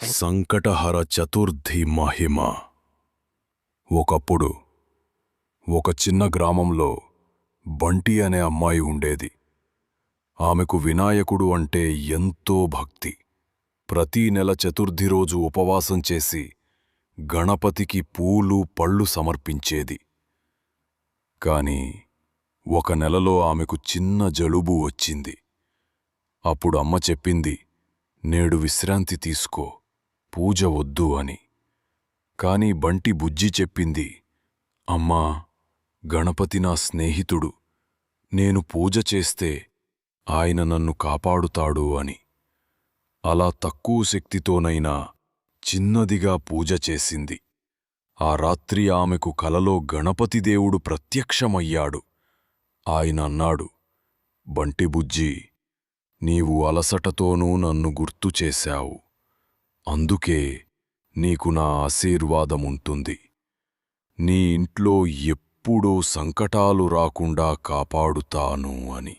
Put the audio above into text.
సంకటహర చతుర్థి మహిమ. ఒకప్పుడు ఒక చిన్న గ్రామంలో బంటి అనే అమ్మాయి ఉండేది. ఆమెకు వినాయకుడు అంటే ఎంతో భక్తి. ప్రతీ నెల చతుర్థి రోజు ఉపవాసం చేసి గణపతికి పూలు పళ్ళు సమర్పించేది. కాని ఒక నెలలో ఆమెకు చిన్న జలుబు వచ్చింది. అప్పుడు అమ్మ చెప్పింది, నేడు విశ్రాంతి తీసుకో, పూజ వద్దు అని. కాని బంటి బుజ్జి చెప్పింది, అమ్మా, గణపతి నా స్నేహితుడు, నేను పూజ చేస్తే ఆయన నన్ను కాపాడుతాడు అని. అలా తక్కువ శక్తితోనైనా చిన్నదిగా పూజ చేసింది. ఆ రాత్రి ఆమెకు కలలో గణపతిదేవుడు ప్రత్యక్షమయ్యాడు. ఆయన అన్నాడు, బంటి బుజ్జీ, నీవు అలసటతోనూ నన్ను గుర్తు చేశావు. అందుకే నీకు నా ఆశీర్వాదముంటుంది. నీ ఇంట్లో ఎప్పుడూ సంకటాలు రాకుండా కాపాడుతాను అని.